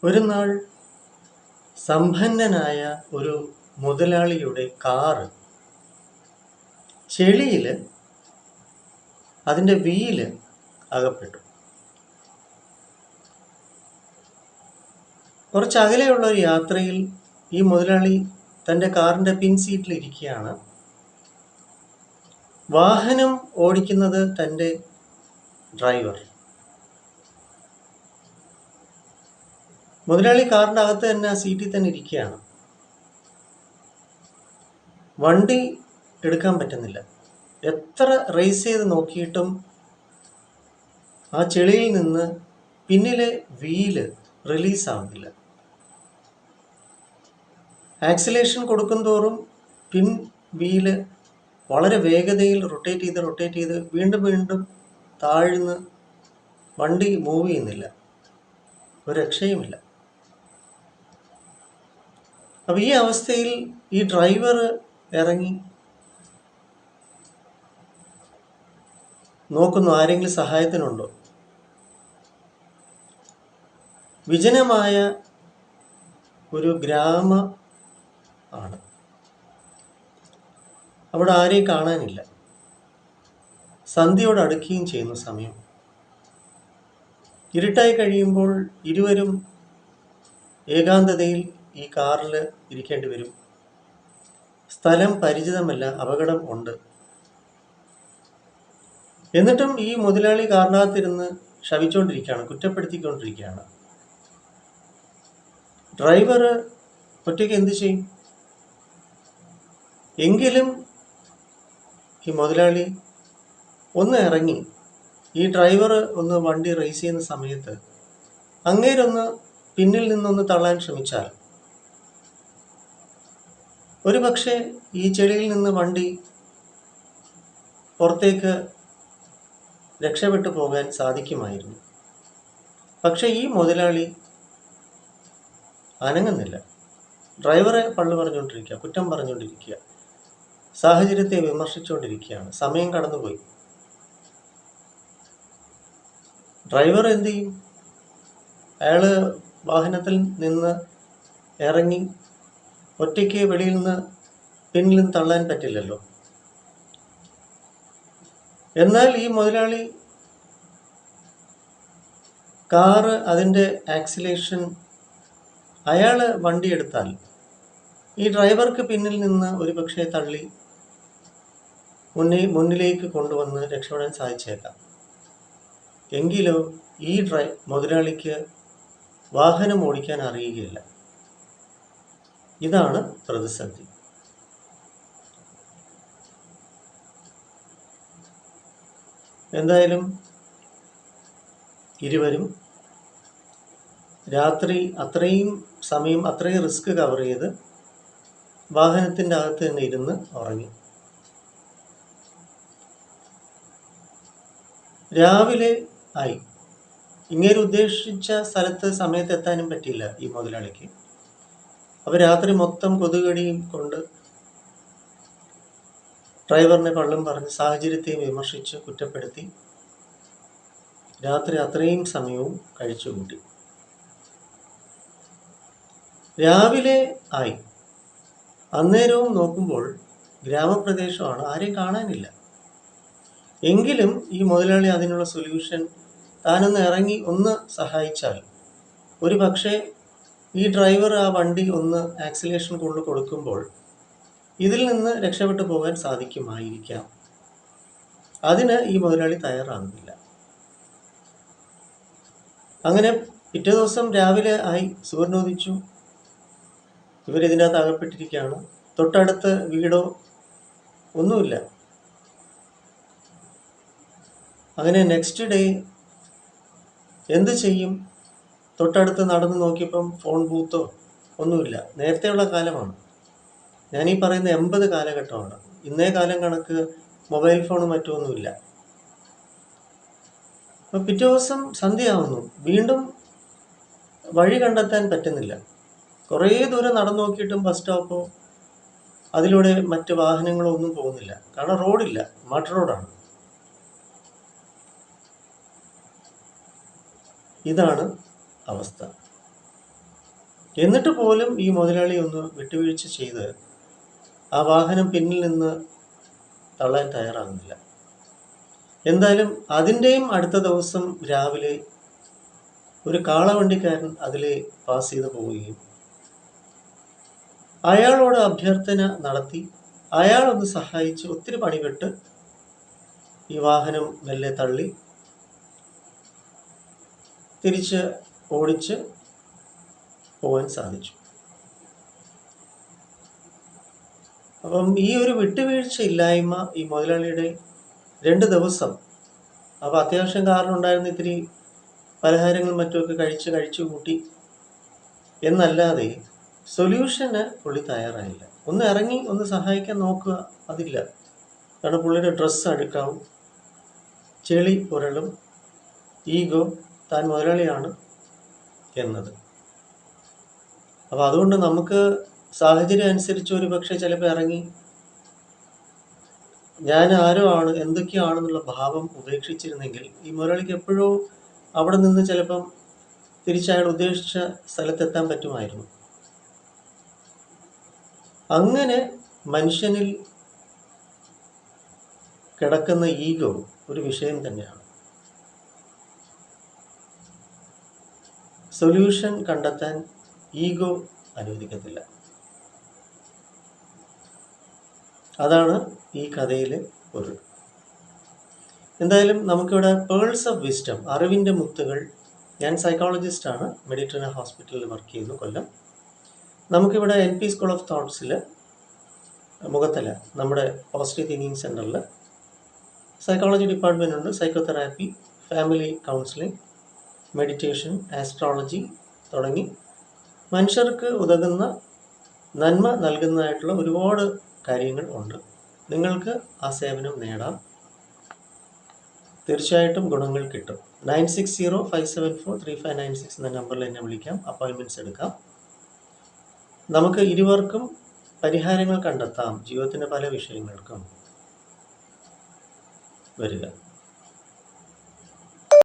ഒരു നാൾ സമ്പന്നനായ ഒരു മുതലാളിയുടെ കാറ് ചെളിയിൽ അതിൻ്റെ വീല് അകപ്പെട്ടു. കുറച്ച് അകലെയുള്ള ഒരു യാത്രയിൽ ഈ മുതലാളി തൻ്റെ കാറിൻ്റെ പിൻ സീറ്റിലിരിക്കുകയാണ്. വാഹനം ഓടിക്കുന്നത് തൻ്റെ ഡ്രൈവർ. മുതലാളി കാറിൻ്റെ അകത്ത് തന്നെ ആ സീറ്റിൽ തന്നെ ഇരിക്കുകയാണ്. വണ്ടി എടുക്കാൻ പറ്റുന്നില്ല. എത്ര റേസ് ചെയ്ത് നോക്കിയിട്ടും ആ ചെളിയിൽ നിന്ന് പിന്നിലെ വീല് റിലീസാവുന്നില്ല. ആക്സിലേഷൻ കൊടുക്കും തോറും പിൻ വീല് വളരെ വേഗതയിൽ റൊട്ടേറ്റ് ചെയ്ത് വീണ്ടും താഴ്ന്ന് വണ്ടി മൂവ് ചെയ്യുന്നില്ല. ഒരു രക്ഷയുമില്ല. അപ്പം ഈ അവസ്ഥയിൽ ഈ ഡ്രൈവർ ഇറങ്ങി നോക്കുന്നു, ആരെങ്കിലും സഹായത്തിനുണ്ടോ. വിജനമായ ഒരു ഗ്രാമ ആണ്. അവിടെ ആരെയും കാണാനില്ല. സന്ധ്യയോട് അടുക്കുകയും ചെയ്യുന്ന സമയം. ഇരുട്ടായി കഴിയുമ്പോൾ ഇരുവരും ഏകാന്തതയിൽ ഈ കാറിൽ ഇരിക്കേണ്ടി വരും. സ്ഥലം പരിചിതമല്ല, അപകടം ഉണ്ട്. എന്നിട്ടും ഈ മുതലാളി കാറിനകത്തിരുന്ന് ശപിച്ചുകൊണ്ടിരിക്കുകയാണ്, കുറ്റപ്പെടുത്തിക്കൊണ്ടിരിക്കുകയാണ്. ഡ്രൈവർ ഒറ്റയ്ക്ക് എന്ത് ചെയ്യും? എങ്കിലും ഈ മുതലാളി ഒന്ന് ഇറങ്ങി ഈ ഡ്രൈവർ ഒന്ന് വണ്ടി റേസ് ചെയ്യുന്ന സമയത്ത് അങ്ങേരൊന്ന് പിന്നിൽ നിന്നൊന്ന് തള്ളാൻ ശ്രമിച്ചാൽ ഒരു പക്ഷേ ഈ ചെളിയിൽ നിന്ന് വണ്ടി പുറത്തേക്ക് രക്ഷപ്പെട്ടു പോകാൻ സാധിക്കുമായിരുന്നു. പക്ഷെ ഈ മുതലാളി അനങ്ങുന്നില്ല. ഡ്രൈവറെ പള്ളു പറഞ്ഞുകൊണ്ടിരിക്കുക, കുറ്റം പറഞ്ഞുകൊണ്ടിരിക്കുക, സാഹചര്യത്തെ വിമർശിച്ചുകൊണ്ടിരിക്കുകയാണ്. സമയം കടന്നുപോയി. ഡ്രൈവർ എന്ത് ചെയ്യും? അയാൾ വാഹനത്തിൽ നിന്ന് ഇറങ്ങി ഒറ്റയ്ക്ക് വെളിയിൽ നിന്ന് പിന്നിൽ നിന്ന് തള്ളാൻ പറ്റില്ലല്ലോ. എന്നാൽ ഈ മുതലാളി കാറ് അതിൻ്റെ ആക്സിലേഷൻ അയാൾ വണ്ടി എടുത്താൽ ഈ ഡ്രൈവർക്ക് പിന്നിൽ നിന്ന് ഒരു പക്ഷേ തള്ളി മുന്നിലേക്ക് കൊണ്ടുവന്ന് രക്ഷപ്പെടാൻ സാധിച്ചേക്കാം. എങ്കിലോ ഈ മുതലാളിക്ക് വാഹനം ഓടിക്കാൻ അറിയുകയില്ല. ഇതാണ് പ്രതിസന്ധി. എന്തായാലും ഇരുവരും രാത്രി അത്രയും സമയം അത്രയും റിസ്ക് കവർ ചെയ്ത് വാഹനത്തിൻ്റെ അകത്ത് തന്നെ ഇരുന്ന് ഉറങ്ങി. രാവിലെ ആയി. ഇങ്ങനെ ഉദ്ദേശിച്ച സ്ഥലത്ത് സമയത്ത് എത്താനും പറ്റിയില്ല ഈ മുതലാളിക്ക്. അപ്പോൾ രാത്രി മൊത്തം കൊതുകടിയും കൊണ്ട് ഡ്രൈവറിനെ പള്ളും പറഞ്ഞ് സാഹചര്യത്തെയും വിമർശിച്ച് കുറ്റപ്പെടുത്തി രാത്രി അത്രയും സമയവും കഴിച്ചുകൂട്ടി. രാവിലെ ആയി. അന്നേരവും നോക്കുമ്പോൾ ഗ്രാമപ്രദേശമാണ്, ആരെയും കാണാനില്ല. എങ്കിലും ഈ മുതലാളി അതിനുള്ള സൊല്യൂഷൻ താനൊന്ന് ഇറങ്ങി ഒന്ന് സഹായിച്ചാൽ ഒരു പക്ഷേ ഈ ഡ്രൈവർ ആ വണ്ടി ഒന്ന് ആക്സിലേഷൻ കൊണ്ട് കൊടുക്കുമ്പോൾ ഇതിൽ നിന്ന് രക്ഷപ്പെട്ടു പോകാൻ സാധിക്കുമായിരിക്കാം. അതിന് ഈ മുതലാളി തയ്യാറാകുന്നില്ല. അങ്ങനെ പിറ്റേ ദിവസം രാവിലെ ആയി, സൂര്യനോദിച്ചു. ഇവരിതിൻ്റെ അകത്ത് അകപ്പെട്ടിരിക്കുകയാണ്. തൊട്ടടുത്ത് വീടോ ഒന്നുമില്ല. അങ്ങനെ നെക്സ്റ്റ് ഡേ എന്ത് ചെയ്യും? തൊട്ടടുത്ത് നടന്ന് നോക്കിയപ്പം ഫോൺ ബൂത്തോ ഒന്നുമില്ല. നേരത്തെയുള്ള കാലമാണ്. ഞാനീ പറയുന്ന 80 കാലഘട്ടമാണ്. ഇന്നേ കാലം കണക്ക് മൊബൈൽ ഫോണും മറ്റൊന്നുമില്ല. അപ്പം പിറ്റേ ദിവസം സന്ധ്യയാവുന്നു. വീണ്ടും വഴി കണ്ടെത്താൻ പറ്റുന്നില്ല. കുറേ ദൂരം നടന്നു നോക്കിയിട്ടും ബസ് സ്റ്റോപ്പോ അതിലൂടെ മറ്റ് വാഹനങ്ങളോ ഒന്നും പോകുന്നില്ല. കാരണം റോഡില്ല, മഡ് റോഡാണ്. ഇതാണ് അവസ്ഥ. എന്നിട്ട് പോലും ഈ മുതലാളി ഒന്ന് വിട്ടുവീഴ്ച ചെയ്ത് ആ വാഹനം പിന്നിൽ നിന്ന് തള്ളാൻ തയ്യാറാകുന്നില്ല. എന്തായാലും അതിൻ്റെയും അടുത്ത ദിവസം രാവിലെ ഒരു കാളവണ്ടിക്കാരൻ അതിലെ പാസ് ചെയ്ത് പോവുകയും അയാളോട് അഭ്യർത്ഥന നടത്തി അയാളൊന്ന് സഹായിച്ച് ഒത്തിരി പണിപ്പെട്ട് ഈ വാഹനം മെല്ലെ തള്ളി തിരിച്ച് ഓടിച്ച് പോകാൻ സാധിച്ചു. അപ്പം ഈ ഒരു വിട്ടുവീഴ്ച ഇല്ലായ്മ ഈ മുതലാളിയുടെ 2 ദിവസം, അപ്പോൾ അത്യാവശ്യം കാറിനുണ്ടായിരുന്ന ഇത്തിരി പലഹാരങ്ങളും മറ്റുമൊക്കെ കഴിച്ചു കൂട്ടി എന്നല്ലാതെ സൊല്യൂഷന് പുള്ളി തയ്യാറായില്ല. ഒന്ന് ഇറങ്ങി ഒന്ന് സഹായിക്കാൻ നോക്കുക, അതില്ല. കാരണം പുള്ളിയുടെ ഡ്രസ്സ് അഴുക്കാവും, ചെളി പുരളും, ഈഗോ താൻ മുതലാളിയാണ് എന്നത്. അപ്പോൾ അതുകൊണ്ട് നമുക്ക് സാഹചര്യം അനുസരിച്ച് ഒരു പക്ഷേ ചിലപ്പോൾ ഇറങ്ങി ഞാൻ ആരോ ആണ് എന്തൊക്കെയാണെന്നുള്ള ഭാവം ഉപേക്ഷിച്ചിരുന്നെങ്കിൽ ഈ മുരളിക്ക് എപ്പോഴോ അവിടെ നിന്ന് ചിലപ്പം തിരിച്ചയാൾ ഉദ്ദേശിച്ച സ്ഥലത്തെത്താൻ പറ്റുമായിരുന്നു. അങ്ങനെ മനുഷ്യനിൽ കിടക്കുന്ന ഈഗോ ഒരു വിഷയം തന്നെയാണ്. സൊല്യൂഷൻ കണ്ടെത്താൻ ഈഗോ അനുവദിക്കത്തില്ല. അതാണ് ഈ കഥയിലെ പൊരുൾ. എന്തായാലും നമുക്കിവിടെ പേൾസ് ഓഫ് വിസ്ഡം, അറിവിൻ്റെ മുത്തുകൾ. ഞാൻ സൈക്കോളജിസ്റ്റാണ്, മെഡിറ്ററേനിയൻ ഹോസ്പിറ്റലിൽ വർക്ക് ചെയ്യുന്നു, കൊല്ലം. നമുക്കിവിടെ NP സ്കൂൾ ഓഫ് തോട്ട്സിൽ മുഖത്തല നമ്മുടെ പോസിറ്റീവ് തിങ്കിങ് സെൻറ്ററിൽ സൈക്കോളജി ഡിപ്പാർട്ട്മെൻ്റ് ഉണ്ട്. Psychotherapy, family counselling, meditation, astrology തുടങ്ങി മനുഷ്യർക്ക് ഉതകുന്ന നന്മ നൽകുന്നതായിട്ടുള്ള ഒരുപാട് കാര്യങ്ങൾ ഉണ്ട്. നിങ്ങൾക്ക് ആ സേവനം നേടാം, തീർച്ചയായിട്ടും ഗുണങ്ങൾ കിട്ടും. 9605743596 എന്ന നമ്പറിൽ എന്നെ വിളിക്കാം, അപ്പോയിൻമെൻറ്റ്സ് എടുക്കാം. നമുക്ക് ഇരുവർക്കും പരിഹാരങ്ങൾ കണ്ടെത്താം ജീവിതത്തിൻ്റെ പല വിഷയങ്ങൾക്കും. വരിക.